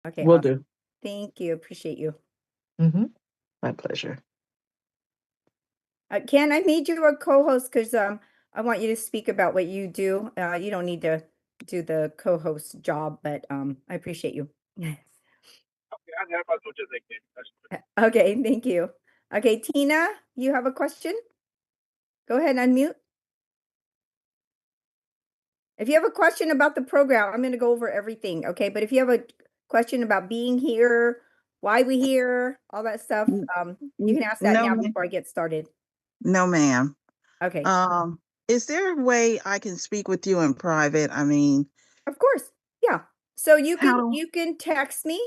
Okay, Will awesome. do. Thank you. Appreciate you. My pleasure. Ken, I made you a co-host because I want you to speak about what you do. You don't need to do the co-host job, but I appreciate you. Okay, thank you. Okay, Tina, you have a question? Go ahead and unmute. If you have a question about the program, I'm going to go over everything, okay? But if you have a question about being here, why we here, all that stuff, you can ask that No, now before I get started. no, ma'am. Okay, Is there a way I can speak with you in private? I mean, of course. Yeah. So how do you can text me.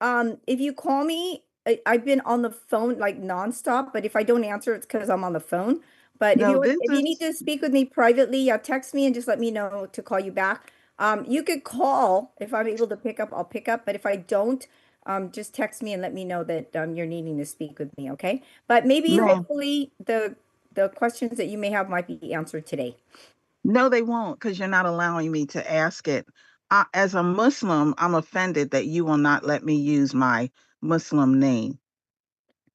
If you call me, I've been on the phone like nonstop, but if I don't answer, it's because I'm on the phone. But no, this if you need is to speak with me privately, yeah, text me and just let me know to call you back. You could call if I'm able to pick up, I'll pick up. But if I don't, just text me and let me know that you're needing to speak with me, okay? But maybe ma'am. hopefully the questions that you may have might be answered today. No, they won't because you're not allowing me to ask it. As a Muslim, I'm offended that you will not let me use my Muslim name.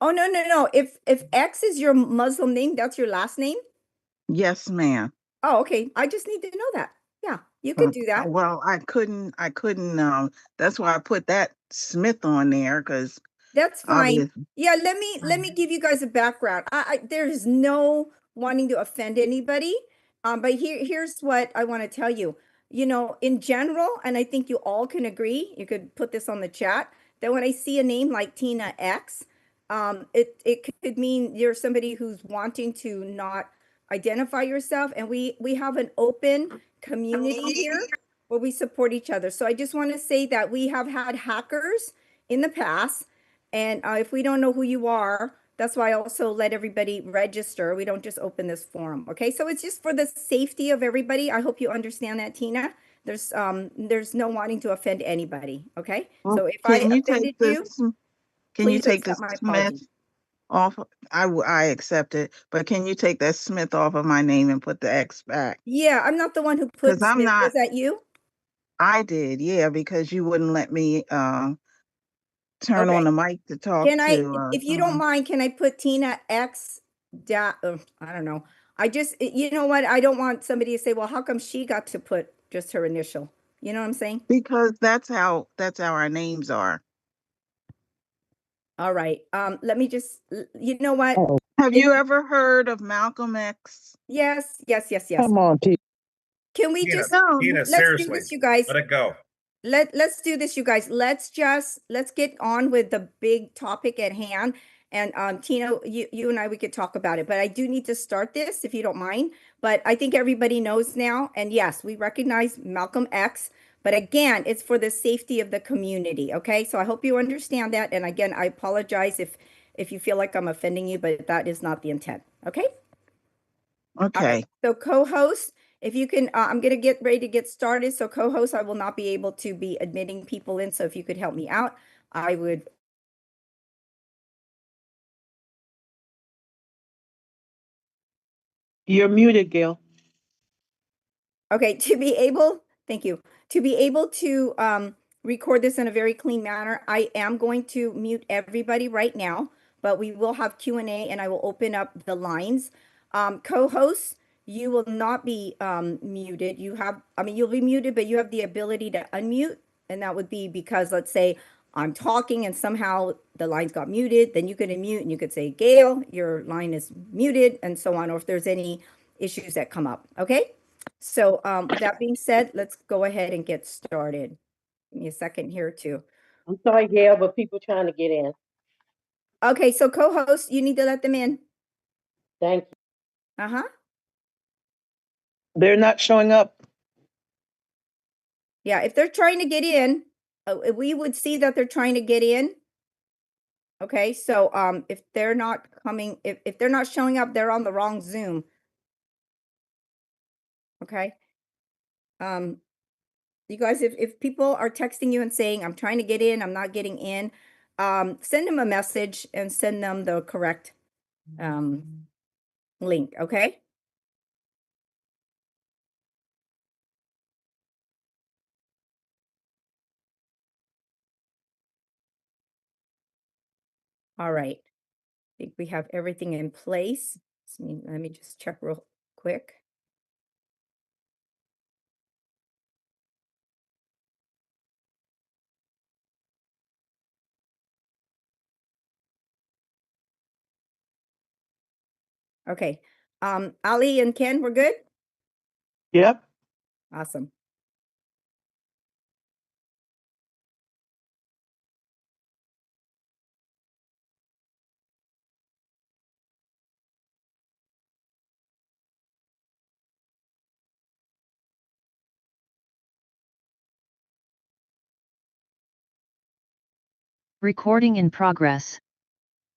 Oh, no, no, no. If X is your Muslim name, that's your last name? Yes, ma'am. Oh, okay. I just need to know that. Yeah, you could do that. Well, I couldn't, that's why I put that Smith on there because That's fine. obviously. Yeah, let me give you guys a background. There's no wanting to offend anybody. But here's what I want to tell you. You know, in general, and I think you all can agree, you could put this on the chat, that when I see a name like Tina X, it could mean you're somebody who's wanting to not identify yourself. And we have an open community here where we support each other. So I just want to say that we have had hackers in the past, and if we don't know who you are, that's why I also let everybody register. We don't just open this forum. Okay. So it's just for the safety of everybody. I hope you understand that, Tina. There's no wanting to offend anybody. Okay. So if I Can you take offended you, can you please take the accept my Smith apology. off? I accept it, but can you take that Smith off of my name and put the X back? Yeah, I'm not the one who Because put I'm Smith. Was not, that you? I did, yeah, because you wouldn't let me turn on Okay. the mic to talk Can I, to if you don't someone. mind, can I put Tina X dot, I don't know. I just, you know what? I don't want somebody to say, well, how come she got to put just her initial? You know what I'm saying? Because that's how our names are. All right. Let me just, you know what? Have If, you ever heard of Malcolm X? yes, yes, yes, yes. Come on, T. Can we Tina, just, No. Tina, let's do seriously, this, you guys. let it go. Let's do this, you guys. Let's get on with the big topic at hand. And Tina, you and I, we could talk about it, but I do need to start this if you don't mind. But I think everybody knows now. And yes, we recognize Malcolm X, but again, it's for the safety of the community. Okay. So I hope you understand that. And again, I apologize if you feel like I'm offending you, but that is not the intent. Okay. All right. Okay. So co-host, if you can, I'm going to get ready to get started. So co-host, I will not be able to be admitting people in. So if you could help me out, I would. You're muted, Gail. Okay. Thank you. To be able to record this in a very clean manner, I am going to mute everybody right now, but we will have Q&A and I will open up the lines. Co-hosts, you will not be muted. You'll be muted, but you have the ability to unmute. And that would be because, let's say, I'm talking and somehow the lines got muted, then you could unmute and you could say, Gail, your line is muted, and so on, or if there's any issues that come up. Okay. So with that being said, let's go ahead and get started. Give me a second here too. I'm sorry, Gail, but people trying to get in. Okay, so co-host, you need to let them in. Thank you. Uh-huh. They're not showing up. Yeah, if they're trying to get in, we would see that they're trying to get in. Okay, so if they're not coming, if they're not showing up, they're on the wrong Zoom. Okay. You guys, if people are texting you and saying, I'm trying to get in, I'm not getting in, send them a message and send them the correct link, okay? All right. I think we have everything in place. Let me just check real quick. Okay. Ali and Ken, we're good? Yep. Awesome. Recording in progress.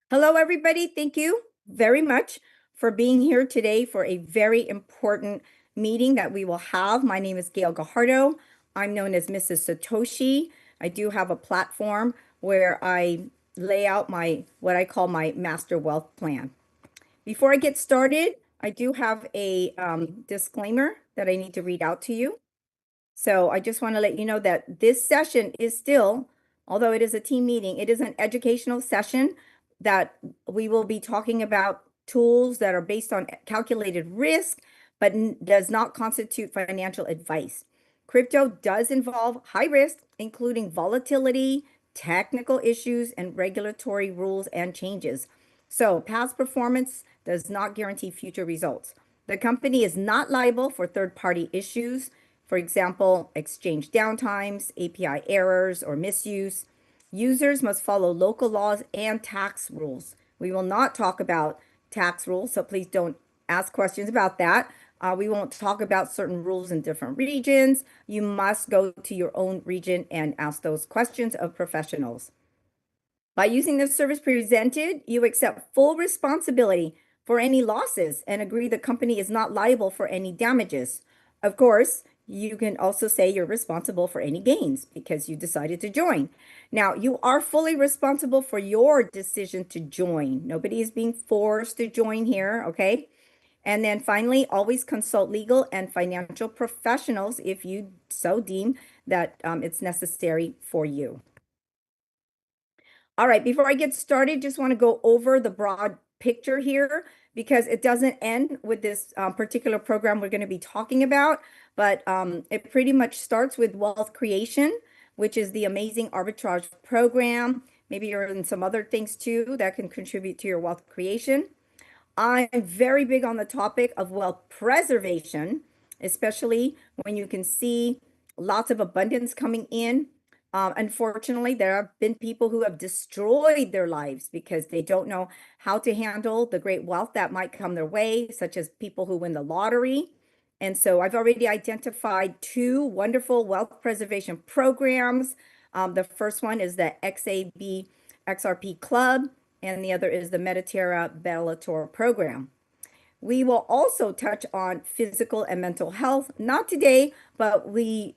Hello, everybody. Thank you very much for being here today for a very important meeting that we will have. My name is Gail Gajardo. I'm known as Mrs. Satoshi. I do have a platform where I lay out what I call my master wealth plan. Before I get started, I do have a disclaimer that I need to read out to you. So I just want to let you know that this session is still, although it is a team meeting, it is an educational session that we will be talking about tools that are based on calculated risk, but does not constitute financial advice. Crypto does involve high risk, including volatility, technical issues, and regulatory rules and changes. So past performance does not guarantee future results. The company is not liable for third-party issues, for example, exchange downtimes, API errors, or misuse. Users must follow local laws and tax rules. We will not talk about tax rules, so please don't ask questions about that. We won't talk about certain rules in different regions. You must go to your own region and ask those questions of professionals. By using the service presented, you accept full responsibility for any losses and agree the company is not liable for any damages. Of course, you can also say you're responsible for any gains because you decided to join. Now, you are fully responsible for your decision to join. Nobody is being forced to join here, okay? And then finally, always consult legal and financial professionals if you so deem that it's necessary for you. All right, before I get started, just want to go over the broad picture here because it doesn't end with this particular program we're going to be talking about, but it pretty much starts with wealth creation, which is the amazing arbitrage program. Maybe you're in some other things too that can contribute to your wealth creation. I'm very big on the topic of wealth preservation, especially when you can see lots of abundance coming in. Unfortunately, there have been people who have destroyed their lives because they don't know how to handle the great wealth that might come their way, such as people who win the lottery. And so I've already identified two wonderful wealth preservation programs. The first one is the XAB XRP Club, and the other is the Mediterra Bellator program. We will also touch on physical and mental health, not today, but we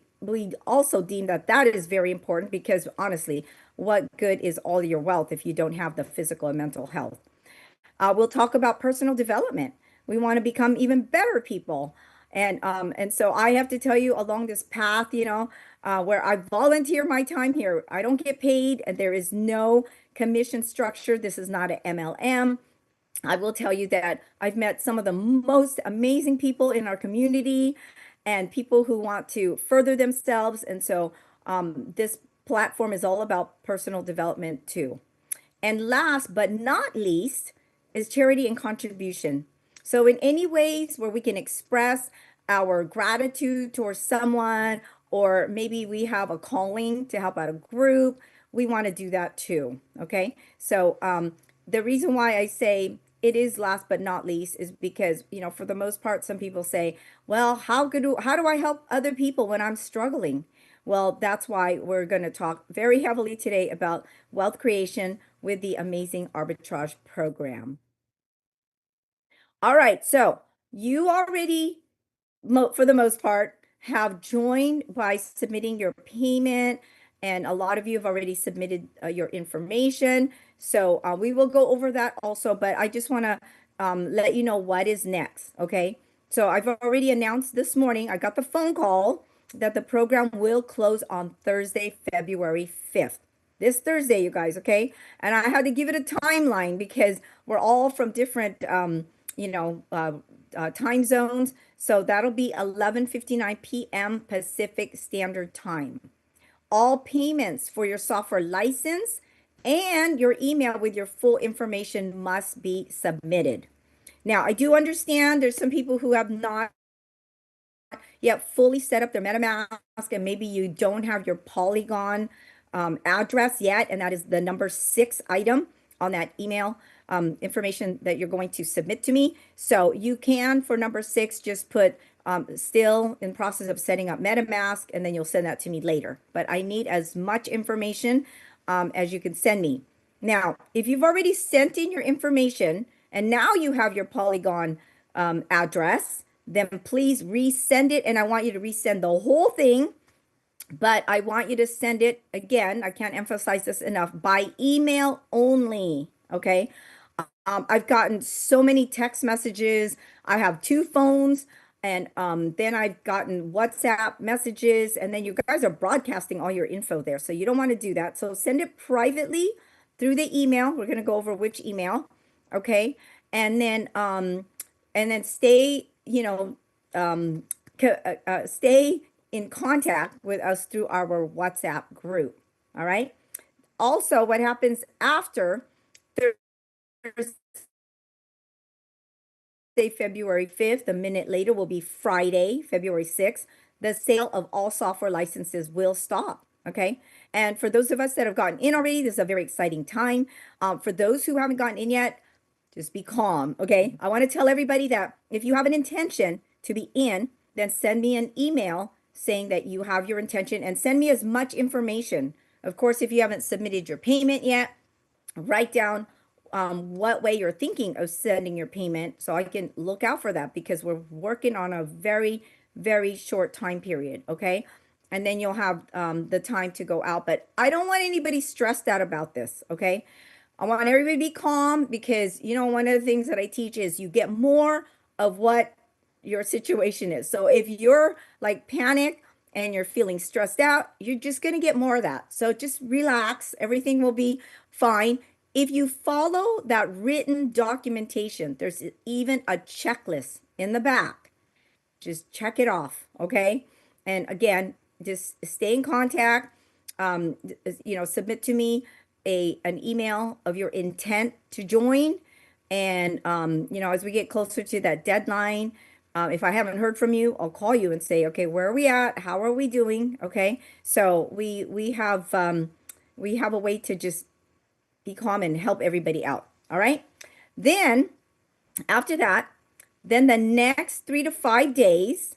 also deem that that is very important because honestly, what good is all your wealth if you don't have the physical and mental health? We'll talk about personal development. We want to become even better people. And so I have to tell you along this path, where I volunteer my time here, I don't get paid and there is no commission structure. This is not an MLM. I will tell you that I've met some of the most amazing people in our community and people who want to further themselves. And so this platform is all about personal development too. And last but not least is charity and contribution. So in any ways where we can express our gratitude towards someone, or maybe we have a calling to help out a group, we want to do that too. Okay. So the reason why I say it is last but not least is because, for the most part, some people say, well, how do I help other people when I'm struggling? Well, that's why we're going to talk very heavily today about wealth creation with the amazing arbitrage program. All right, so you already, for the most part, have joined by submitting your payment, and a lot of you have already submitted your information. So we will go over that also, but I just want to let you know what is next, okay? So I've already announced this morning, I got the phone call that the program will close on Thursday, February 5th. this Thursday, you guys, okay? And I had to give it a timeline because we're all from different, you know, time zones. So that'll be 11:59 p.m. Pacific Standard Time. All payments for your software license and your email with your full information must be submitted. Now, I do understand there's some people who have not yet fully set up their MetaMask, and maybe you don't have your Polygon address yet, and that is the number 6 item on that email information that you're going to submit to me. So you can, for number 6, just put still in process of setting up MetaMask, and then you'll send that to me later. But I need as much information as you can send me. Now, if you've already sent in your information and now you have your Polygon address, then please resend it. And I want you to resend the whole thing, but I want you to send it again. I can't emphasize this enough, by email only. Okay. I've gotten so many text messages. I have 2 phones, and then I've gotten WhatsApp messages, and then you guys are broadcasting all your info there. So you don't want to do that. So send it privately through the email. We're going to go over which email. Okay. And then stay, you know, stay in contact with us through our WhatsApp group. All right. Also, what happens after Thursday, February 5th, a minute later will be Friday, February 6th. The sale of all software licenses will stop. Okay. And for those of us that have gotten in already, this is a very exciting time. For those who haven't gotten in yet, just be calm. Okay. I want to tell everybody that if you have an intention to be in, then send me an email saying that you have your intention, and send me as much information. Of course, if you haven't submitted your payment yet, write down what way you're thinking of sending your payment so I can look out for that, because we're working on a very, very short time period. Okay. And then you'll have the time to go out. But I don't want anybody stressed out about this. Okay. I want everybody to be calm, because, you know, one of the things that I teach is you get more of what your situation is. So if you're like panic and you're feeling stressed out, you're just going to get more of that. So just relax. Everything will be fine. If you follow that written documentation, there's even a checklist in the back. Just check it off. Okay. And again, just stay in contact. You know, submit to me an email of your intent to join. And, you know, as we get closer to that deadline, if I haven't heard from you, I'll call you and say, okay, where are we at? How are we doing? Okay. So we have a way to just be calm and help everybody out. All right. Then after that, then the next 3 to 5 days,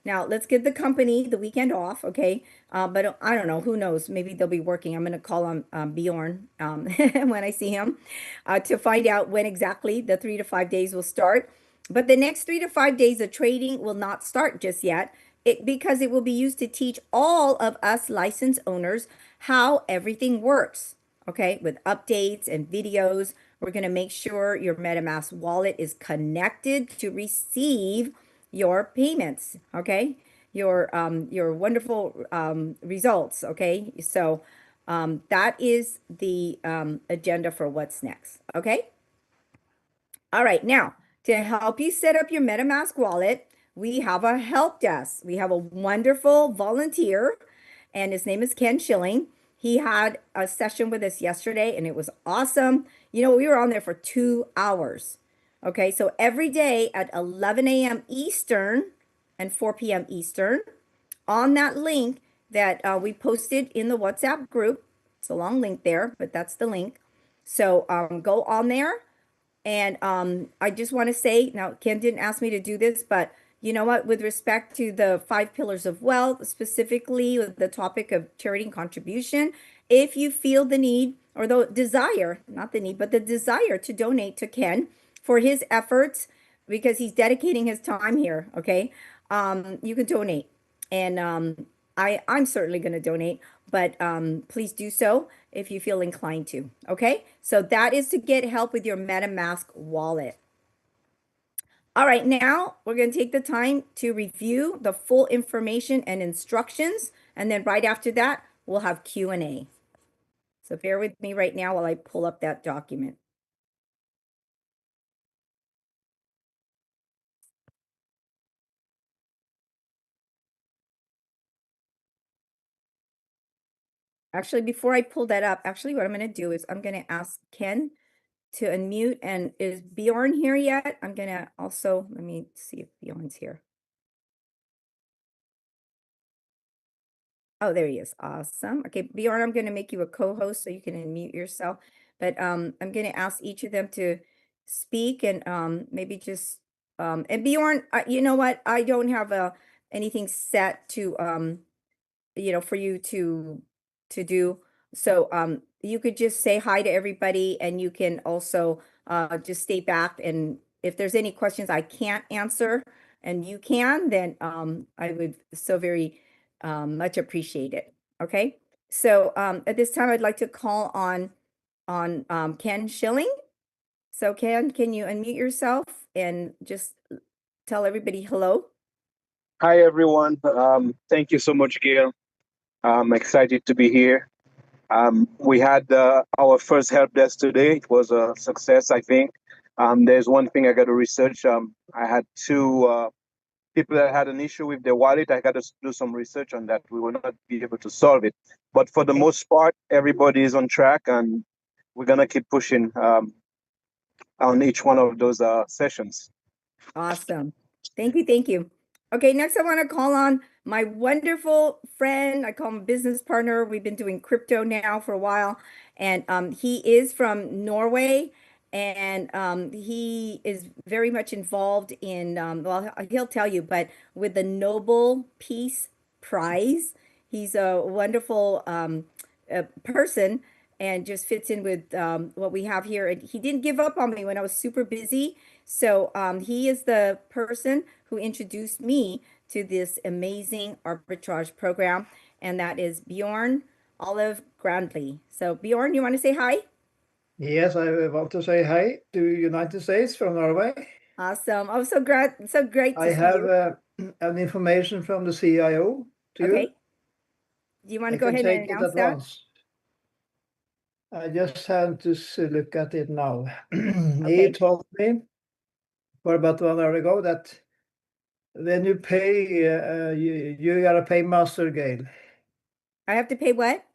now let's give the company the weekend off, okay? But I don't know, who knows? Maybe they'll be working. I'm going to call on Bjorn when I see him to find out when exactly the 3 to 5 days will start. But the next 3 to 5 days of trading will not start just yet, because it will be used to teach all of us license owners how everything works, okay? With updates and videos. We're going to make sure your MetaMask wallet is connected to receive your payments, okay? Your wonderful results, okay? So that is the agenda for what's next, okay? All right, now to help you set up your MetaMask wallet, we have a help desk. We have a wonderful volunteer, and his name is Ken Schilling. He had a session with us yesterday, and it was awesome. You know, we were on there for 2 hours. Okay, so every day at 11 a.m. Eastern and 4 p.m. Eastern, on that link that we posted in the WhatsApp group. It's a long link there, but that's the link. So go on there. And I just want to say, now Ken didn't ask me to do this, but you know what, with respect to the 5 pillars of wealth, specifically with the topic of charity and contribution, if you feel the need or the desire, not the need, but the desire to donate to Ken for his efforts, because he's dedicating his time here, okay, you can donate. And I'm certainly going to donate, but please do so if you feel inclined to, okay? So that is to get help with your MetaMask wallet. All right, now we're going to take the time to review the full information and instructions, and then right after that, we'll have Q&A. So bear with me right now while I pull up that document. Actually, before I pull that up, actually what I'm going to do is I'm going to ask Ken to unmute. And is Bjorn here yet? I'm going to also, let me see if Bjorn's here. Oh, there he is. Awesome. Okay, Bjorn, I'm going to make you a co-host so you can unmute yourself. But I'm going to ask each of them to speak and maybe just and Bjorn, you know what? I don't have anything set to for you to do. So you could just say hi to everybody, and you can also just stay back, and if there's any questions I can't answer and you can, then I would so very much appreciate it. Okay. So at this time I'd like to call on Ken Schilling. So Ken, can you unmute yourself and just tell everybody hello? Hi, everyone. Thank you so much, Gail. I'm excited to be here. We had our first help desk today. It was a success, I think. There's one thing I got to research. I had two people that had an issue with their wallet. I got to do some research on that. We will not be able to solve it. But for the most part, everybody is on track, and we're going to keep pushing on each one of those sessions. Awesome. Thank you. Thank you. Okay, next I want to call on my wonderful friend. I call him business partner. We've been doing crypto now for a while, and he is from Norway, and he is very much involved in, well, he'll tell you, but with the Nobel Peace Prize. He's a wonderful person and just fits in with what we have here. And he didn't give up on me when I was super busy. So he is the person who introduced me to this amazing arbitrage program, and that is Bjorn Olive Grandly. So Bjorn, you want to say hi? Yes, I want to say hi to United States from Norway. Awesome. Oh, so great to I see have you. an information from the CIO to you. Okay. Do you want to I go can ahead take and it announce at that? once. I just have to look at it now. He Okay. told me for about 1 hour ago that when you pay, you are a paymaster, Gail. I have to pay what?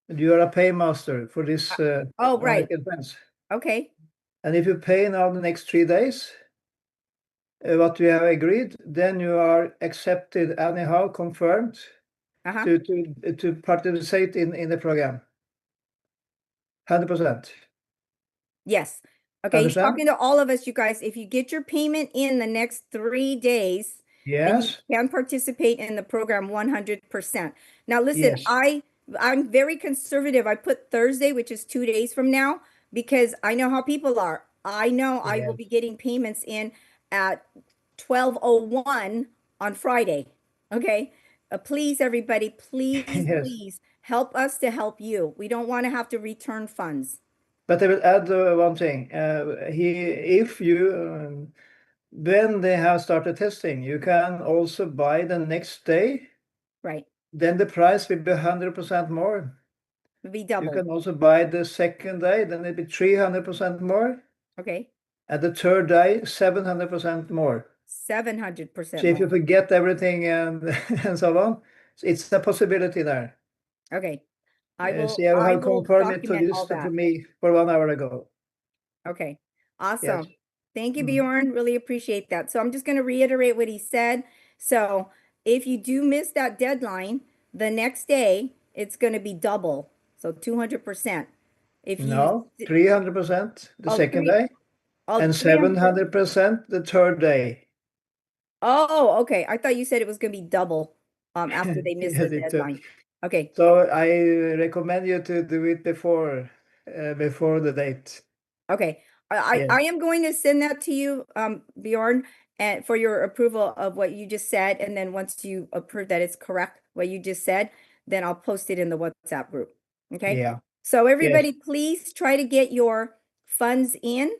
You are a paymaster for this Oh, right. American friends. Okay. And if you pay now the next 3 days, what we have agreed, then you are accepted anyhow, confirmed Uh-huh. to participate in the program. 100%. Yes. Okay, he's Understand? talking to all of us, you guys. If you get your payment in the next 3 days, then you Yes. can participate in the program 100%. Now, listen, Yes. I'm very conservative. I put Thursday, which is 2 days from now, because I know how people are. I know I will Yes. be getting payments in at 12:01 on Friday. Okay. Please, everybody, please, Yes. please help us to help you. We don't want to have to return funds. But I will add one thing. If you, when they have started testing, you can also buy the next day. Right. Then the price will be 100% more. It'll be You double. can also buy the second day, then it'll be 300% more. Okay. And the third day, 700% more. 700% So if you more. forget everything and and so on, it's a possibility there. Okay. So you I have will confirmed it to document this all for that. me for 1 hour ago. Okay. Yes. Awesome. Thank you, Mm. Bjorn. Really appreciate that. So I'm just going to reiterate what he said. So if you do miss that deadline, the next day it's going to be double. So 200%. If you, No, 300% the oh, second three, day oh, and 300. 700% the third day. Oh, okay. I thought you said it was going to be double after they missed the Yes, it took. deadline. Okay. So I recommend you to do it before the date. Okay, Yes. I am going to send that to you, Bjorn, and for your approval of what you just said. And then once you approve that it's correct, what you just said, then I'll post it in the WhatsApp group. Okay. Yeah. So Yes. everybody, please try to get your funds in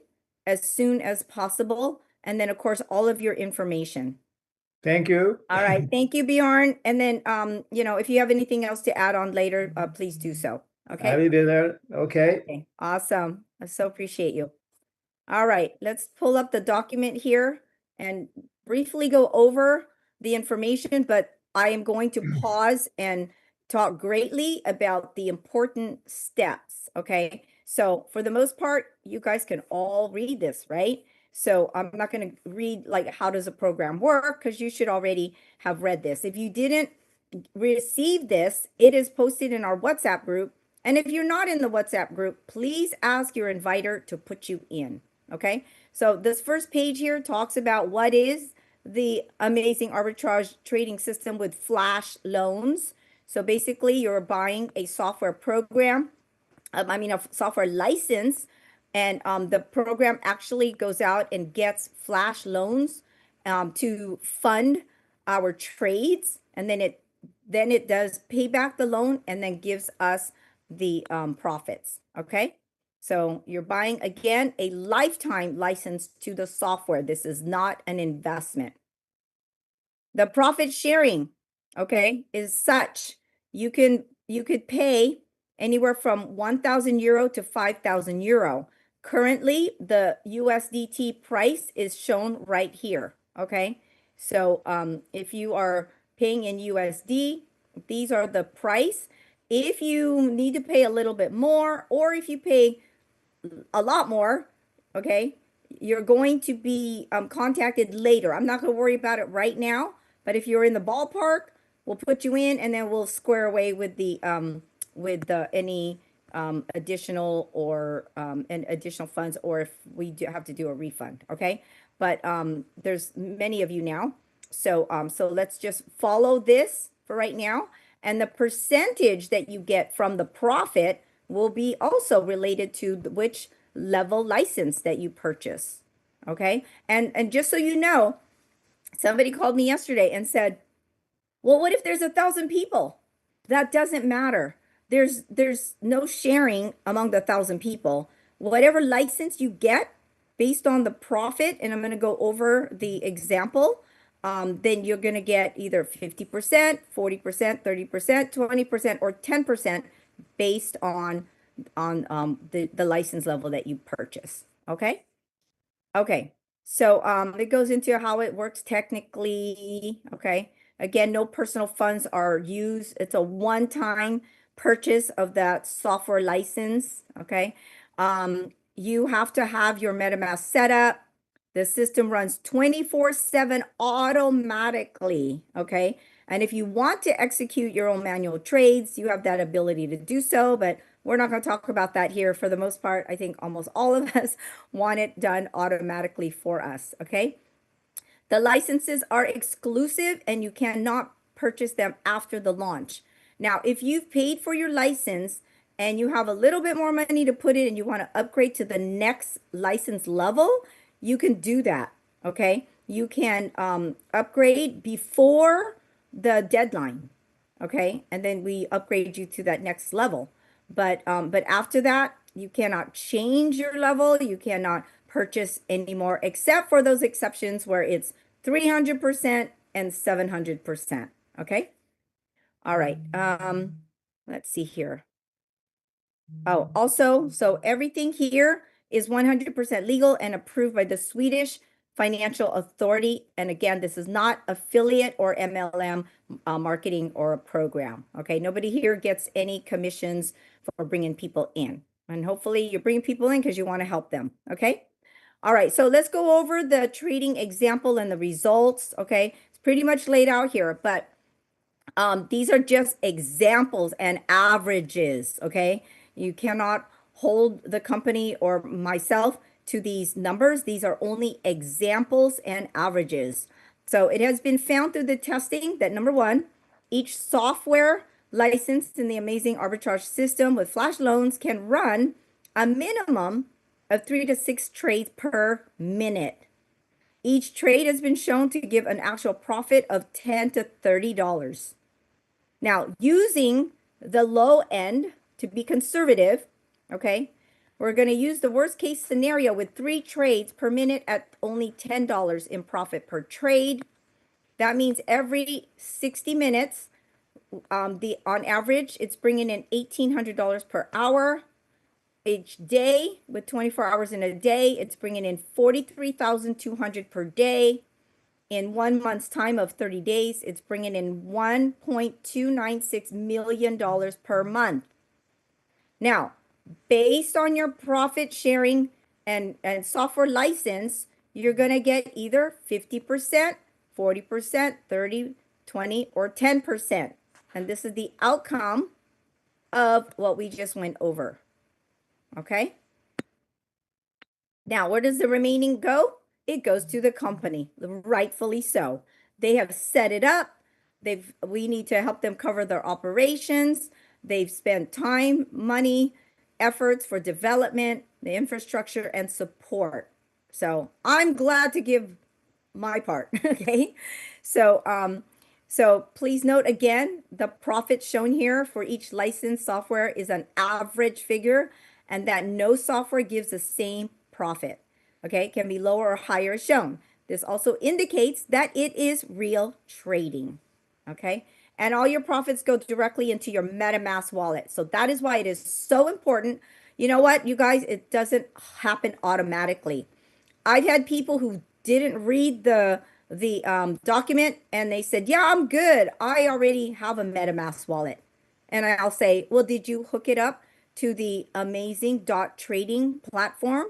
as soon as possible. And then of course, all of your information. Thank you. All right. Thank you, Bjorn. And then, if you have anything else to add on later, please do so. I Okay. will be there. Okay. Okay, awesome. I so appreciate you. All right, let's pull up the document here and briefly go over the information, but I am going to pause and talk greatly about the important steps, okay? So for the most part, you guys can all read this, right? So I'm not going to read like how does a program work, because you should already have read this. If you didn't receive this, it is posted in our WhatsApp group. And if you're not in the WhatsApp group, please ask your inviter to put you in. Okay. So this first page here talks about what is the amazing arbitrage trading system with flash loans. So basically, you're buying a software program, a software license, and the program actually goes out and gets flash loans to fund our trades, and then it does pay back the loan and then gives us the profits. Okay. So you're buying, again, a lifetime license to the software. This is not an investment. The profit sharing, okay, is such you could pay anywhere from 1,000 euro to 5,000 euro. Currently, the USDT price is shown right here. Okay, so if you are paying in USD, these are the price. If you need to pay a little bit more, or if you pay a lot more, okay, you're going to be contacted later. I'm not going to worry about it right now, but if you're in the ballpark, we'll put you in, and then we'll square away with the any additional or and additional funds, or if we do have to do a refund. Okay, but there's many of you now, so so let's just follow this for right now, and the percentage that you get from the profit will be also related to which level license that you purchase. Okay, and just so you know, somebody called me yesterday and said, well, what if there's 1,000 people? That doesn't matter. There's no sharing among the 1,000 people. Whatever license you get based on the profit, and I'm going to go over the example, then you're going to get either 50%, 40%, 30%, 20%, or 10% based on the license level that you purchase. Okay. Okay. So it goes into how it works technically. Okay. Again, no personal funds are used. It's a one-time purchase of that software license. Okay. You have to have your MetaMask set up. The system runs 24/7 automatically. Okay. And if you want to execute your own manual trades, you have that ability to do so, but we're not going to talk about that here. For the most part, I think almost all of us want it done automatically for us. Okay. The licenses are exclusive and you cannot purchase them after the launch. Now, if you've paid for your license and you have a little bit more money to put in and you want to upgrade to the next license level, you can do that. Okay. You can upgrade before the deadline. Okay. And then we upgrade you to that next level. But after that, you cannot change your level. You cannot purchase anymore, except for those exceptions where it's 300% and 700%. Okay. All right. Let's see here. Oh, also, so everything here is 100% legal and approved by the Swedish Financial Authority. And again, this is not affiliate or MLM marketing or a program. Okay. Nobody here gets any commissions for bringing people in. And hopefully you're bringing people in because you want to help them. Okay. All right. So let's go over the trading example and the results. Okay. It's pretty much laid out here, but these are just examples and averages. Okay. You cannot hold the company or myself to these numbers. These are only examples and averages. So it has been found through the testing that number one, each software licensed in the amazing arbitrage system with flash loans can run a minimum of 3 to 6 trades per minute. Each trade has been shown to give an actual profit of $10 to $30. Now, using the low end to be conservative, okay, we're going to use the worst case scenario with 3 trades per minute at only $10 in profit per trade. That means every 60 minutes, On average, it's bringing in $1,800 per hour. Each day, with 24 hours in a day, it's bringing in 43,200 per day. In 1 month's time of 30 days, it's bringing in $1.296 million per month. Now, based on your profit sharing and software license, you're going to get either 50%, 40%, 30, 20, or 10%. And this is the outcome of what we just went over. Okay? Now, where does the remaining go? It goes to the company, rightfully so. They have set it up. We need to help them cover their operations. They've spent time, money, efforts for development, the infrastructure, and support. So I'm glad to give my part. Okay. So please note again, the profit shown here for each licensed software is an average figure, and that no software gives the same profit. Okay, it can be lower or higher shown. This also indicates that it is real trading. Okay, and all your profits go directly into your MetaMask wallet. So that is why it is so important. You know what, you guys, it doesn't happen automatically. I've had people who didn't read the document and they said, yeah, I'm good. I already have a MetaMask wallet. And I'll say, well, did you hook it up to the amazing trading platform?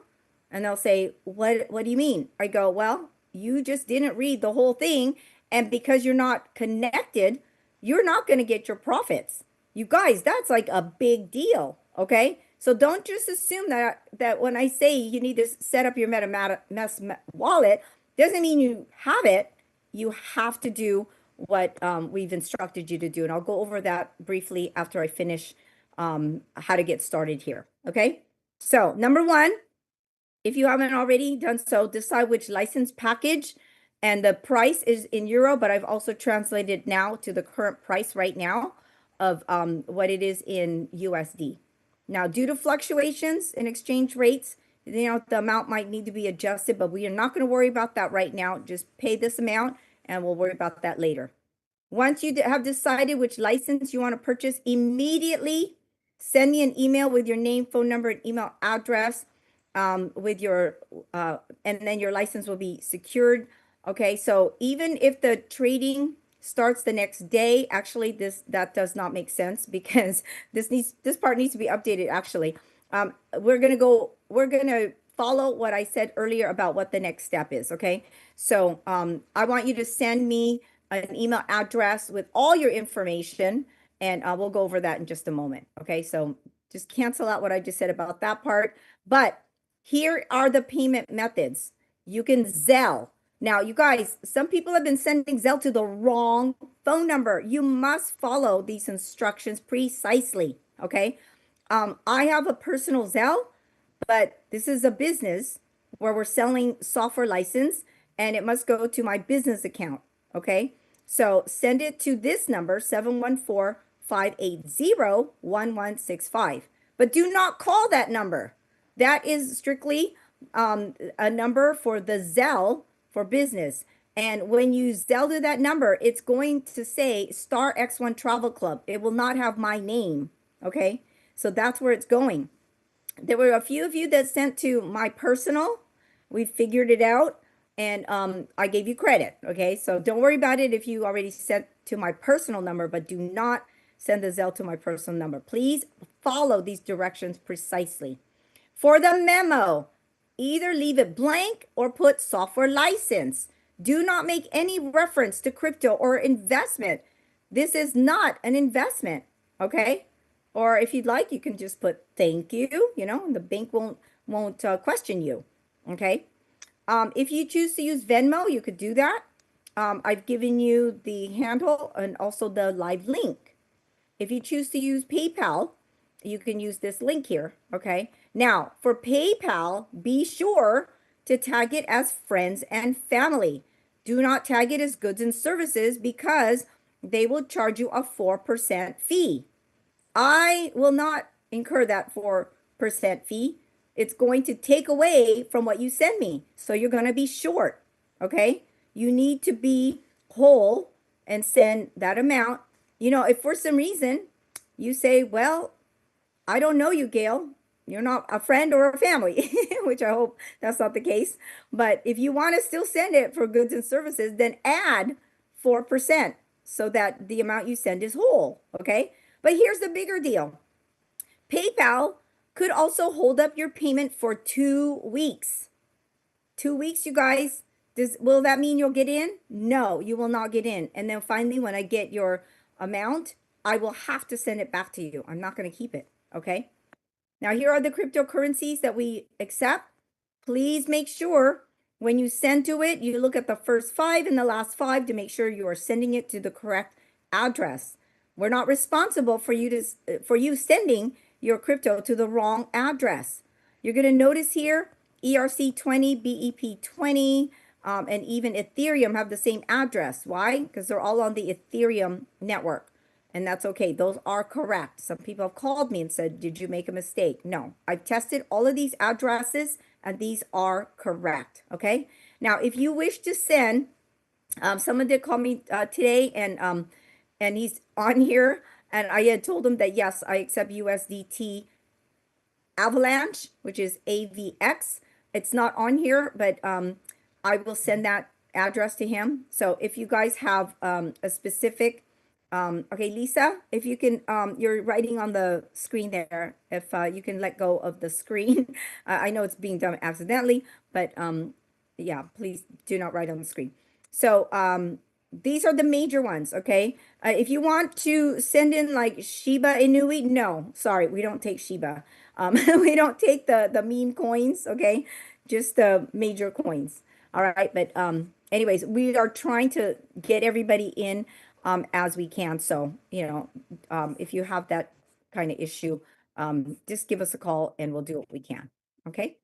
And they'll say, what do you mean? I go, well, you just didn't read the whole thing. And because you're not connected, you're not going to get your profits. You guys, that's like a big deal. Okay. So don't just assume that when I say you need to set up your MetaMask wallet, doesn't mean you have it. You have to do what we've instructed you to do. And I'll go over that briefly after I finish how to get started here. Okay. So number one, if you haven't already done so, decide which license package, and the price is in euro, but I've also translated now to the current price right now of what it is in USD. Now, due to fluctuations in exchange rates, the amount might need to be adjusted, but we are not going to worry about that right now. Just pay this amount and we'll worry about that later. Once you have decided which license you want to purchase, immediately send me an email with your name, phone number, and email address with your, and then your license will be secured. Okay, so even if the trading starts the next day, actually that does not make sense because this part needs to be updated. Actually, we're gonna follow what I said earlier about what the next step is. Okay, so I want you to send me an email address with all your information, and we'll go over that in just a moment. Okay, so just cancel out what I just said about that part. But here are the payment methods. You can Zelle. Now, you guys, some people have been sending Zelle to the wrong phone number. You must follow these instructions precisely, okay? I have a personal Zelle, but this is a business where we're selling software license, and it must go to my business account, okay? So send it to this number, 714-580-1165. But do not call that number. That is strictly a number for the Zelle for business. And when you Zelle to that number, it's going to say Star X1 Travel Club. It will not have my name. Okay. So that's where it's going. There were a few of you that sent to my personal. We figured it out and I gave you credit. Okay. So don't worry about it if you already sent to my personal number, but do not send the Zelle to my personal number. Please follow these directions precisely. For the memo, either leave it blank or put software license. Do not make any reference to crypto or investment. This is not an investment, okay? Or if you'd like, you can just put thank you, and the bank won't question you, okay? If you choose to use Venmo, you could do that. I've given you the handle and also the live link. If you choose to use PayPal, you can use this link here, okay? Now, for PayPal, be sure to tag it as friends and family. Do not tag it as goods and services because they will charge you a 4% fee. I will not incur that 4% fee. It's going to take away from what you send me. So you're going to be short, okay? You need to be whole and send that amount, you know, if for some reason you say, well, I don't know you, Gail, you're not a friend or a family, which I hope that's not the case. But if you want to still send it for goods and services, then add 4% so that the amount you send is whole. Okay. But here's the bigger deal. PayPal could also hold up your payment for 2 weeks. 2 weeks, you guys. Will that mean you'll get in? No, you will not get in. And then finally, when I get your amount, I will have to send it back to you. I'm not going to keep it. Okay. Now, here are the cryptocurrencies that we accept. Please make sure when you send to it, you look at the first 5 and the last 5 to make sure you are sending it to the correct address. We're not responsible for you sending your crypto to the wrong address. You're going to notice here ERC20, BEP20, and even Ethereum have the same address. Why? Because they're all on the Ethereum network. And that's okay. Those are correct. Some people have called me and said, did you make a mistake? No, I've tested all of these addresses and these are correct. Okay. Now, if you wish to send, someone did call me today and he's on here and I had told him that, yes, I accept USDT Avalanche, which is AVX. It's not on here, but I will send that address to him. So if you guys have a specific okay, Lisa, if you can, you're writing on the screen there. If you can let go of the screen. I know it's being done accidentally, but yeah, please do not write on the screen. So these are the major ones, okay? If you want to send in like Shiba Inui, no, sorry, we don't take Shiba. We don't take the meme coins, okay? Just the major coins. All right, but anyways, we are trying to get everybody in as we can. So, you know, if you have that kind of issue, just give us a call and we'll do what we can. Okay.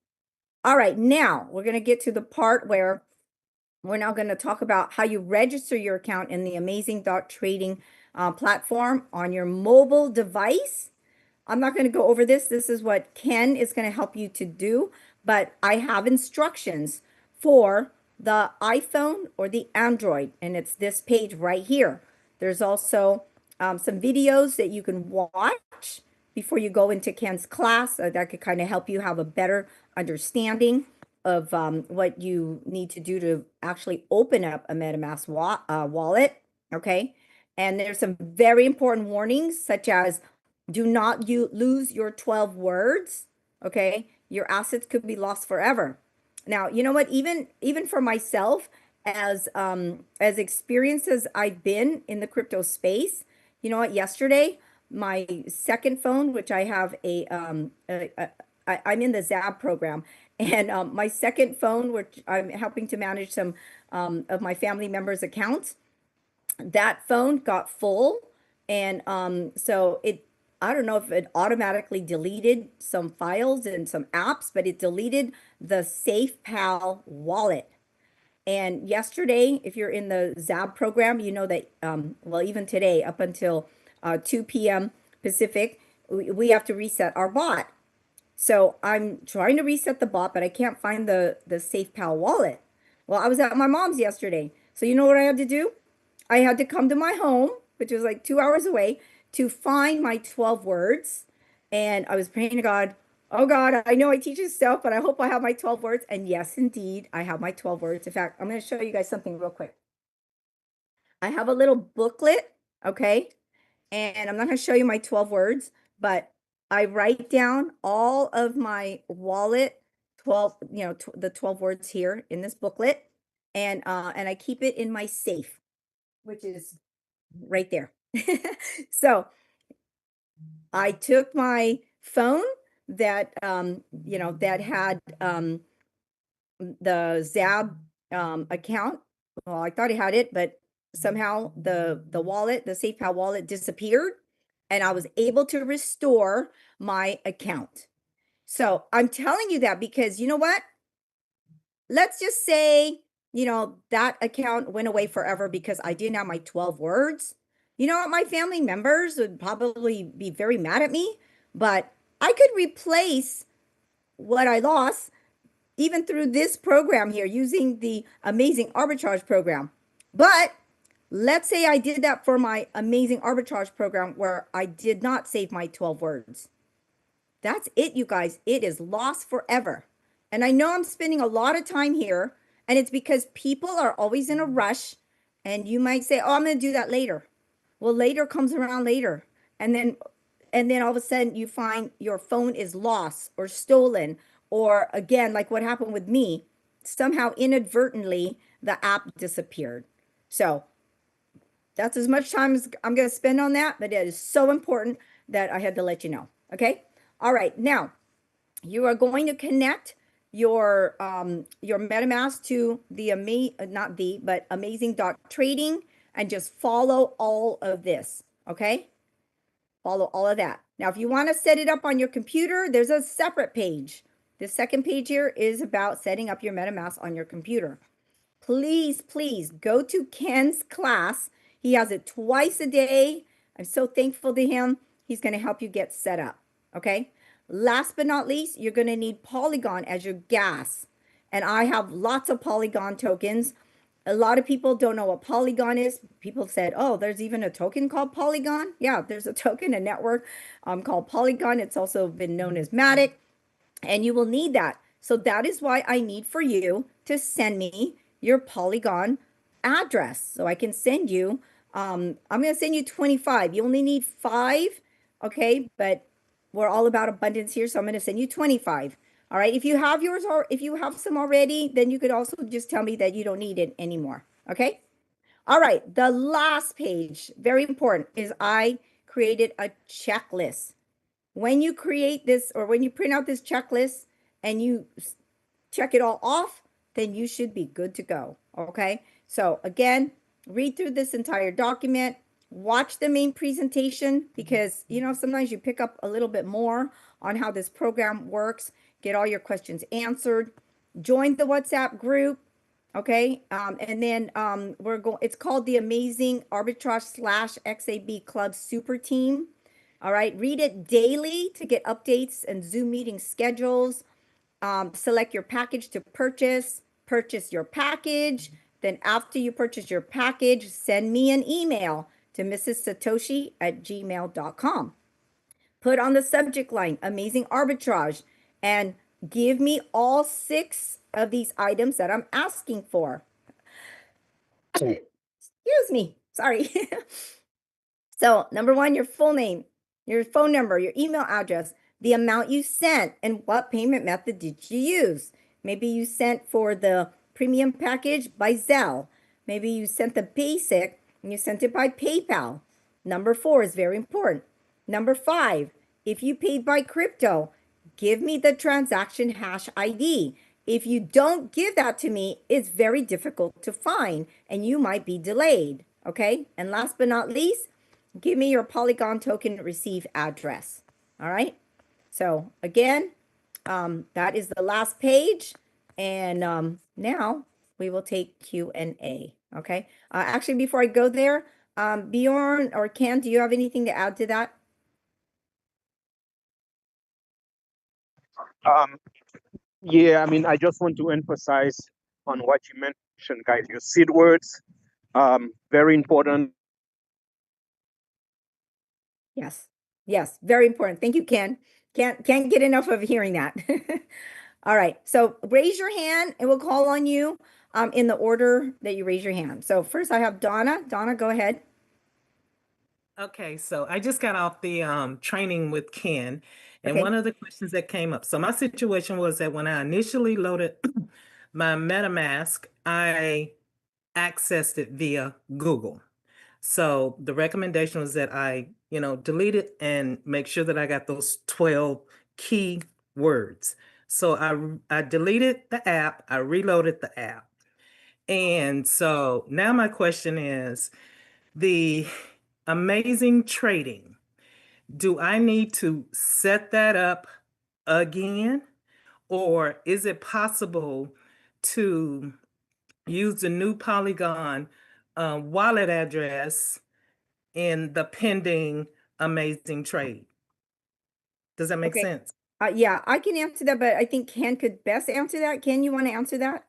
All right. Now we're going to get to the part where we're now going to talk about how you register your account in the amazing trading platform on your mobile device. I'm not going to go over this. This is what Ken is going to help you to do, but I have instructions for the iPhone or the Android, and it's this page right here. There's also some videos that you can watch before you go into Ken's class that could kind of help you have a better understanding of what you need to do to actually open up a MetaMask wallet. Okay. And there's some very important warnings, such as do not lose your 12 words. Okay. Your assets could be lost forever. Now, you know what, even for myself, as experienced as I've been in the crypto space, you know what, yesterday, my second phone, which I have I'm in the ZAB program, and my second phone, which I'm helping to manage some of my family members' accounts, that phone got full. And so I don't know if it automatically deleted some files and some apps, but it deleted the SafePal wallet. And yesterday, if you're in the ZAB program, you know that, well, even today, up until 2 p.m. Pacific, we have to reset our bot. So I'm trying to reset the bot, but I can't find the SafePal wallet. Well, I was at my mom's yesterday. So you know what I had to do? I had to come to my home, which was like 2 hours away, to find my 12 words. And I was praying to God, oh God, I know I teach this stuff, but I hope I have my 12 words. And yes, indeed, I have my 12 words. In fact, I'm going to show you guys something real quick. I have a little booklet, okay? And I'm not going to show you my 12 words, but I write down all of my wallet 12, you know, the 12 words here in this booklet. And I keep it in my safe, which is right there. So I took my phone that, you know, that had the ZAB account. Well, I thought I had it, but somehow the wallet, the SafePal wallet disappeared and I was able to restore my account. So I'm telling you that because you know what? Let's just say, you know, that account went away forever because I didn't have my 12 words. You know what? My family members would probably be very mad at me, but I could replace what I lost even through this program here using the amazing arbitrage program. But Let's say I did that for my amazing arbitrage program where I did not save my 12 words. That's it, you guys. It is lost forever. And I know I'm spending a lot of time here, and it's because people are always in a rush, and you might say, "Oh, I'm going to do that later." Well, later comes around later. And then all of a sudden you find your phone is lost or stolen, or again, like what happened with me, somehow inadvertently the app disappeared. So that's as much time as I'm going to spend on that, but it is so important that I had to let you know. Okay. All right. Now you are going to connect your MetaMask to the amazing dot trading, and just follow all of this. Okay. Follow all of that. Now, if you want to set it up on your computer, there's a separate page. The second page here is about setting up your MetaMask on your computer. Please, please go to Ken's class. He has it twice a day. I'm so thankful to him. He's going to help you get set up. Okay. Last but not least, you're going to need Polygon as your gas. And I have lots of Polygon tokens. A lot of people don't know what Polygon is. People said, oh, there's even a token called Polygon. Yeah, there's a token, a network called Polygon. It's also been known as Matic, and you will need that. So that is why I need for you to send me your Polygon address so I can send you. I'm going to send you 25. You only need 5, okay? But we're all about abundance here, so I'm going to send you 25. All right. If you have yours, or if you have some already, then you could also just tell me that you don't need it anymore. Okay. All right. The last page, very important, is I created a checklist. When you create this, or when you print out this checklist and you check it all off, then you should be good to go. Okay. So again, read through this entire document, watch the main presentation, because, you know, sometimes you pick up a little bit more on how this program works, get all your questions answered, join the WhatsApp group. Okay. And then it's called the Amazing Arbitrage / XAB Club Super Team. All right. Read it daily to get updates and Zoom meeting schedules. Select your package to purchase your package. Then after you purchase your package, send me an email to mrssatoshi@gmail.com. Put on the subject line, Amazing Arbitrage, and give me all 6 of these items that I'm asking for. Excuse me. Sorry. So, number 1, your full name, your phone number, your email address, the amount you sent, and what payment method did you use. Maybe you sent for the premium package by Zelle. Maybe you sent the basic and you sent it by PayPal. Number 4 is very important. Number 5, if you paid by crypto, give me the transaction hash ID. If you don't give that to me, it's very difficult to find and you might be delayed. Okay. And last but not least, give me your Polygon token receive address. All right. So again, that is the last page. And now we will take Q&A. Okay. Actually, before I go there, Bjorn or Ken, do you have anything to add to that? Yeah, I mean, I just want to emphasize on what you mentioned, guys. Your seed words, very important. Yes. Yes. Very important. Thank you, Ken. Can't get enough of hearing that. All right. So raise your hand and we'll call on you in the order that you raise your hand. So first I have Donna. Donna, go ahead. Okay, so I just got off the training with Ken, and Okay. one of the questions that came up. So my situation was that when I initially loaded my MetaMask, I accessed it via Google. So the recommendation was that I, delete it and make sure that I got those 12 key words. So I deleted the app, I reloaded the app. And so now my question is, the amazing trading, do I need to set that up again? Or is it possible to use the new Polygon wallet address in the pending amazing trade? Does that make Okay. sense? Yeah, I can answer that, but I think Ken could best answer that. Ken, you want to answer that?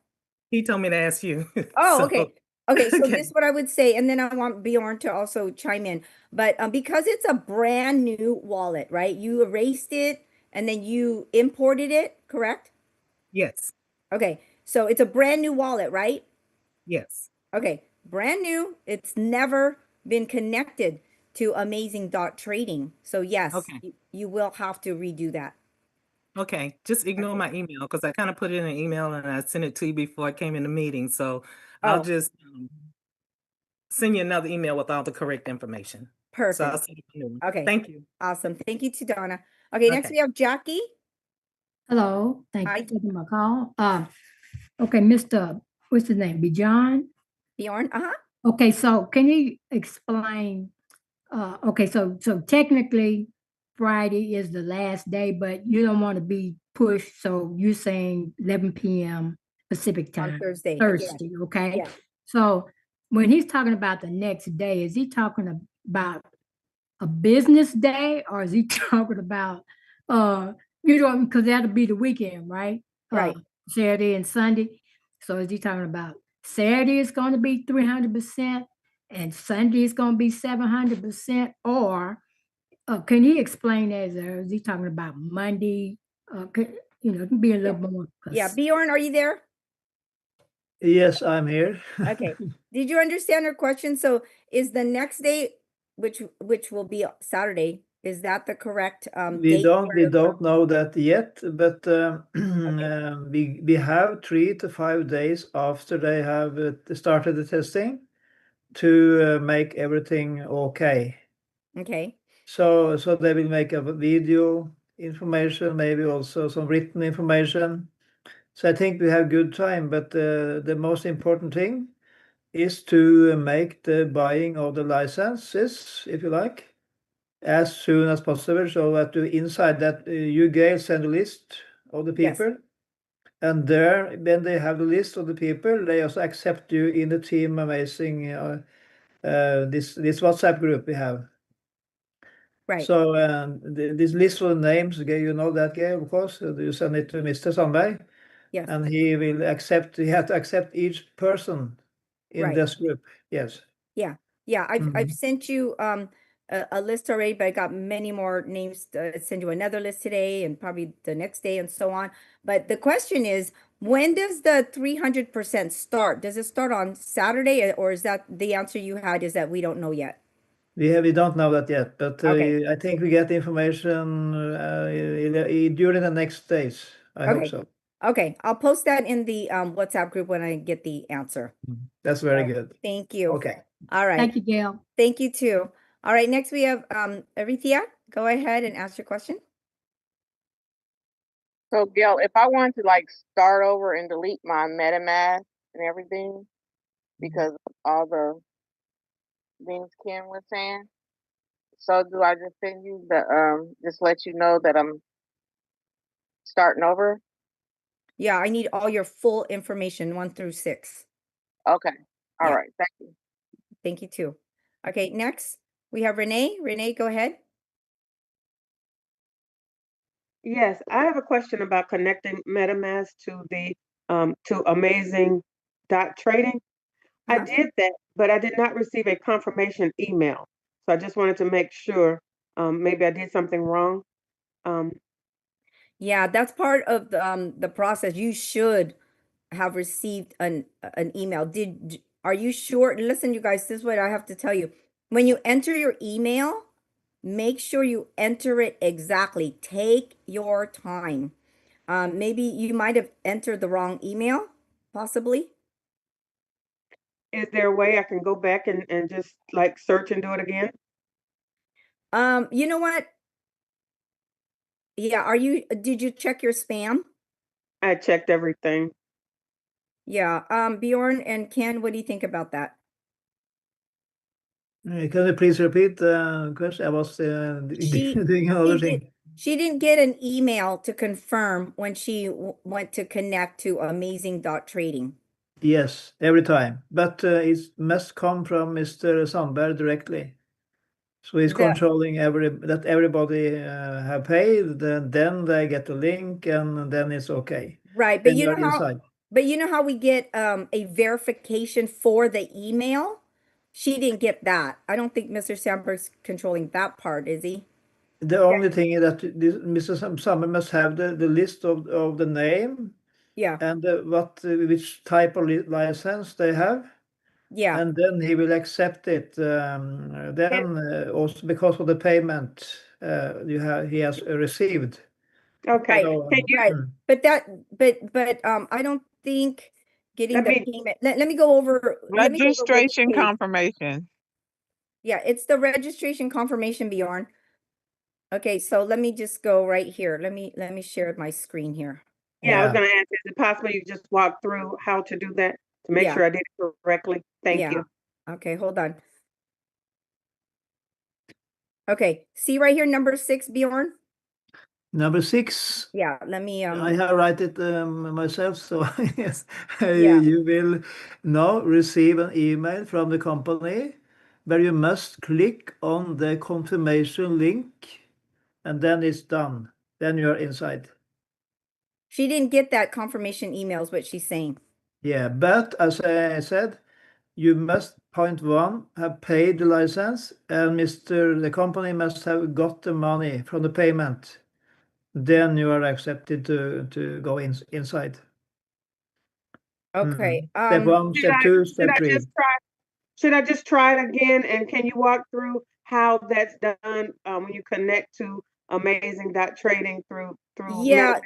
He told me to ask you. Oh, So, okay. Okay, so Okay. this is what I would say, and then I want Bjorn to also chime in. But because it's a brand new wallet, right? You erased it and then you imported it, correct? Yes. Okay, so it's a brand new wallet, right? Yes. Okay, brand new. It's never been connected to Amazing Dot Trading. So yes, Okay. you will have to redo that. Okay. Just ignore Okay. my email because I kind of put it in an email and I sent it to you before I came in the meeting. So I'll Oh, just send you another email with all the correct information. So I'll perfect. send you a new one. Okay, Thank you. awesome. Thank you to Donna. Okay, next Okay. we have Jackie. Hello, thank you Hi, for taking my call. Okay, Mr. What's his name? Bijan? Bjorn. Uh-huh. Okay, so can you explain? Okay, so technically Friday is the last day, but you don't want to be pushed. So you're saying 11 p.m. Pacific On time, Thursday. Yeah, Thursday, okay? yeah. So when he's talking about the next day, is he talking about a business day or is he talking about because that'll be the weekend, right? Right. Saturday and Sunday. So is he talking about Saturday is going to be 300% and Sunday is going to be 700%? Or can he explain as or is he talking about Monday? It can be a Yeah. little more. Yeah, Bjorn, are you there? Yes, I'm here. Okay. Did you understand her question? So is the next day, which will be Saturday, is that the correct We date? don't know that yet, but Okay. we have 3 to 5 days after they have started the testing to make everything okay. Okay. So they will make a video information, maybe also some written information. So I think we have good time, but the most important thing is to make the buying of the licenses, if you like, as soon as possible, so that inside that you, Gail, send a list of the Yes. people. And there, when they have the list of the people, they also accept you in the Team Amazing, this WhatsApp group we have. Right. So this list of the names, you know that, Gail, of course. You send it to Mr. Sandberg, Yes. and he will accept. He has to accept each person in Right. this group. Yes. Yeah. Yeah. I've Mhm. sent you a list already, but I got many more names to send you another list today and probably the next day and so on. But the question is, when does the 300% start? Does it start on Saturday, or is that the answer you had is that we don't know yet? We don't know that yet, but Okay. I think we get the information during the next days. I hope Okay. so. Okay. I'll post that in the WhatsApp group when I get the answer. That's All very right. good. Thank you. Okay. All right. Thank you, Gail. Thank you too. All right. Next we have Arithia. Go ahead and ask your question. So, Gail, if I wanted to like start over and delete my MetaMask and everything because of all the things Ken was saying, so do I just send you the just let you know that I'm starting over? Yeah, I need all your full information, 1 through 6. Okay. All Yeah. right. Thank you. Thank you too. Okay, next we have Renee. Renee, go ahead. Yes, I have a question about connecting MetaMask to Amazing dot trading. I Uh-huh. did that, but I did not receive a confirmation email. So I just wanted to make sure maybe I did something wrong. Um, Yeah, that's part of the process. You should have received an email. Are you sure? Listen, you guys, this is what I have to tell you. When you enter your email, make sure you enter it exactly. Take your time. Maybe you might have entered the wrong email, possibly. is there a way I can go back and just like search and do it again? You know what? Yeah, did you check your spam? I checked everything. Yeah, Bjorn and Ken, what do you think about that? Can you please repeat the question? I was She doing another thing. she didn't get an email to confirm when she went to connect to Amazing Dot Trading. Yes, every time. But it must come from Mr. Sandberg directly. So he's The controlling that everybody have paid, then they get the link, and then it's okay. Right, but When you you're know how inside. But you know how we get a verification for the email? She didn't get that. I don't think Mr. Sandberg's controlling that part, is he? The only thing is that this, Mr. Summer must have the list of the name Yeah, and which type of license they have, yeah. and then he will accept it. Then also because of the payment he has received. Okay. Right, So, Can you, right. But I don't think getting let the me, payment. Let me go over. Let me go over which Registration page. confirmation. Yeah, it's the registration confirmation, Bjorn. Okay, so let me just go right here. Let me share my screen here. yeah, I was yeah. gonna ask, is it possible you just walk through how to do that to make Yeah. sure I did it correctly? Thank Yeah. you. Okay, hold on. Okay, see right here, number 6, Bjorn? Number 6. Yeah, let me I have write it myself, so yes, Yeah. you will now receive an email from the company where you must click on the confirmation link, and then it's done. Then you're inside. She didn't get that confirmation email is what she's saying. Yeah, but as I said, you must, point 1, have paid the license, and the company must have got the money from the payment. Then you are accepted to go inside. Okay. Step 1, Should step I, 2, should step I 3. just try, should I just try it again? And can you walk through how that's done, when you connect to Amazing Trading through Yeah,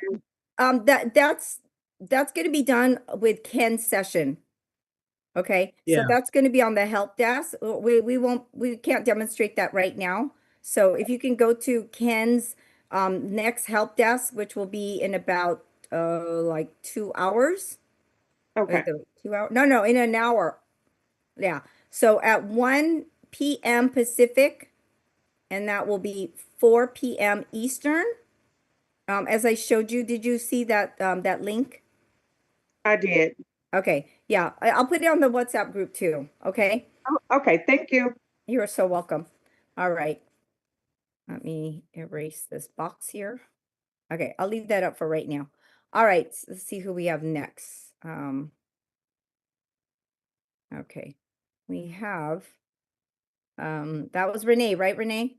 MetaMask? that's going to be done with Ken's session. Okay, so Yeah. that's going to be on the help desk. We can't demonstrate that right now. So if you can go to Ken's next help desk, which will be in about like 2 hours. Okay. 2 hours? No, in an hour. Yeah. So at 1 p.m. Pacific, and that will be 4 p.m. Eastern. As I showed you, did you see that that link? I did. Okay, yeah, I'll put it on the WhatsApp group too. Okay, Oh, okay, thank you. you are so welcome. All right, let me erase this box here. Okay, I'll leave that up for right now. All right, let's see who we have next. Okay, we have that was Renee, right, Renee?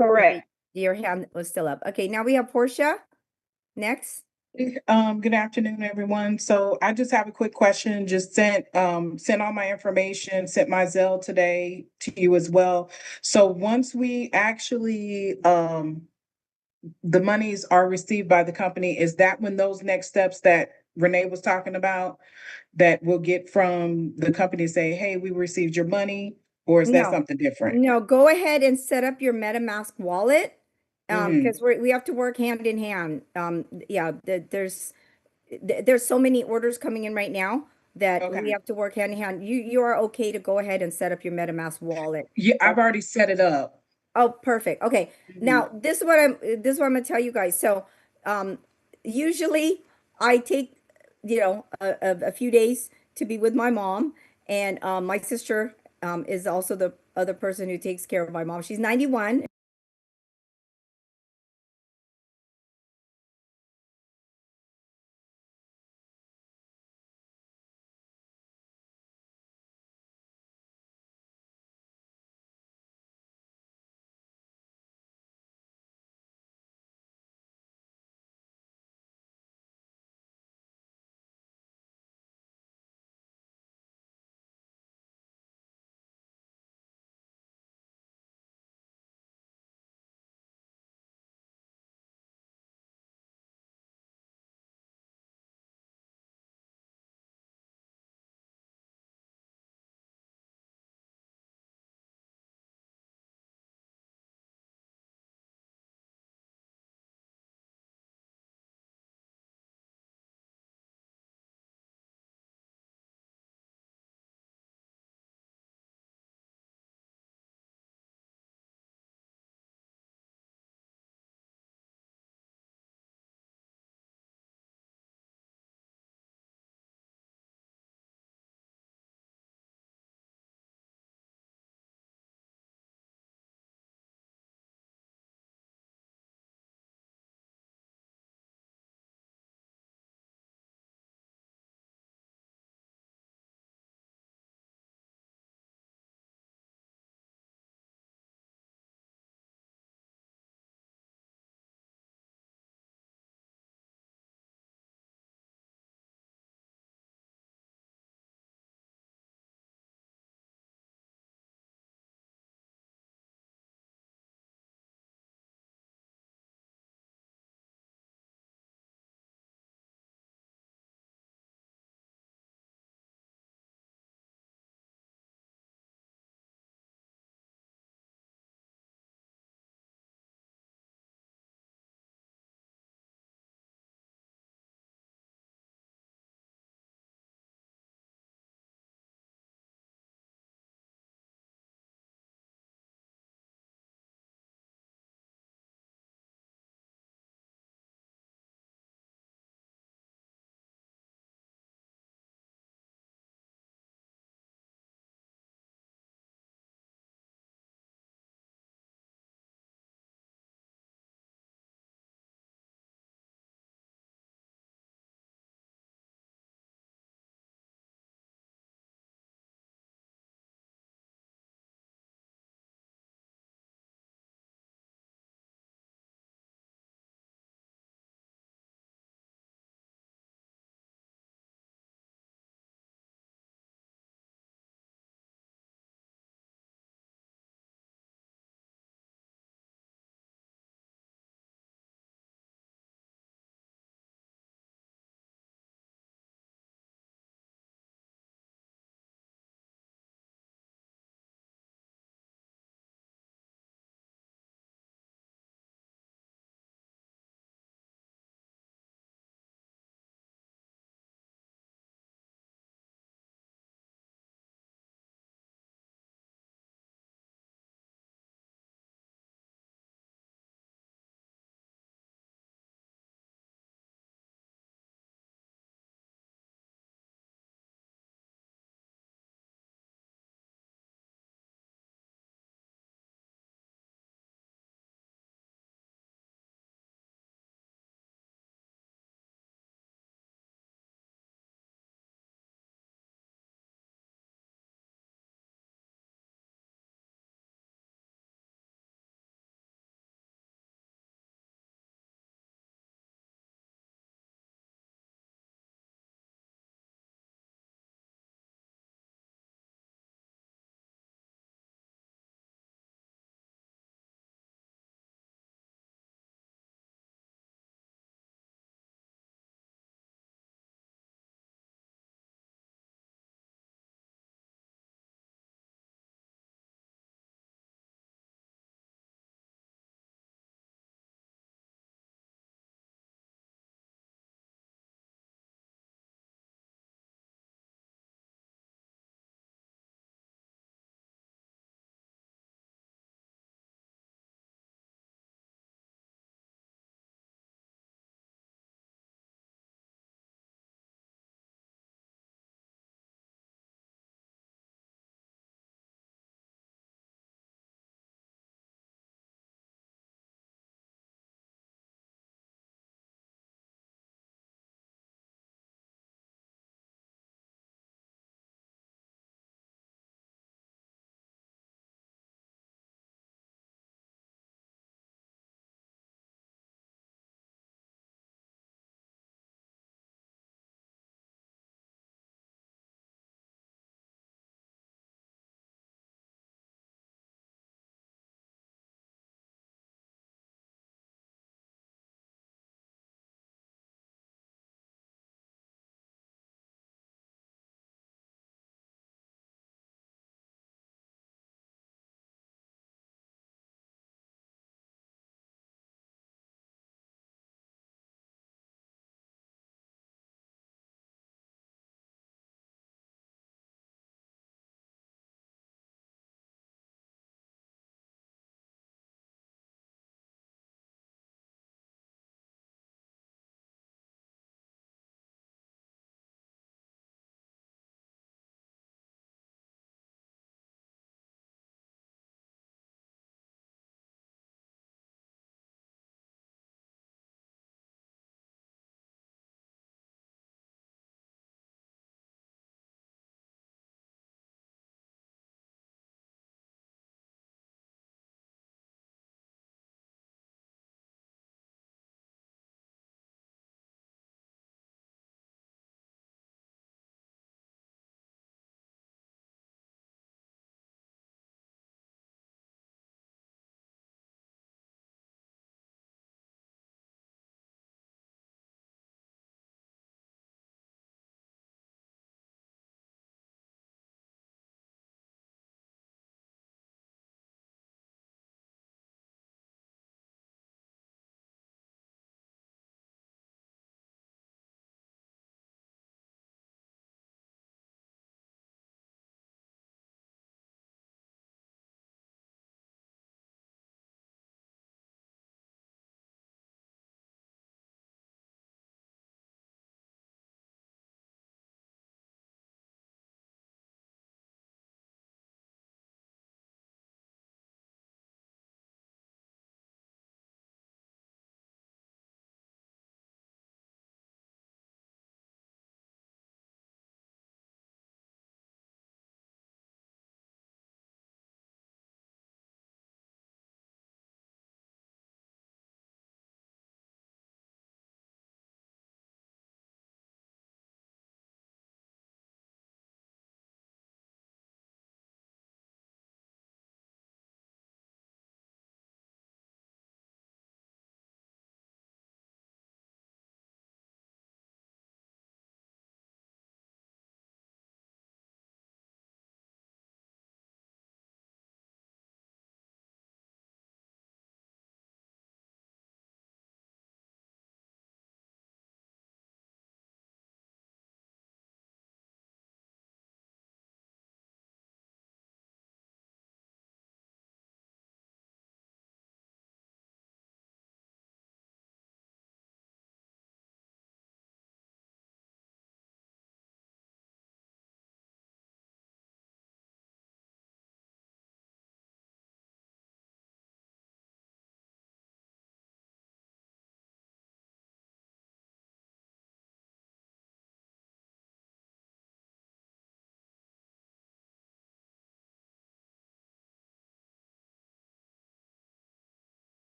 Correct. Okay, your hand was still up. Okay, now we have Portia next. Good afternoon, everyone. So I just have a quick question. Just sent all my information, sent my Zelle today to you as well. So once we actually the monies are received by the company, is that when those next steps that Renee was talking about that we'll get from the company say, hey, we received your money, or is that No, something different? no, go ahead and set up your MetaMask wallet. Mhm. Because we have to work hand in hand. Yeah, there's so many orders coming in right now that we Okay. have to work hand in hand. You are okay to go ahead and set up your MetaMask wallet. Yeah, I've already set it up. Oh, perfect. Okay. Mhm. Now, this is what I'm gonna tell you guys. So, usually I take, a few days to be with my mom, and my sister is also the other person who takes care of my mom. She's 91.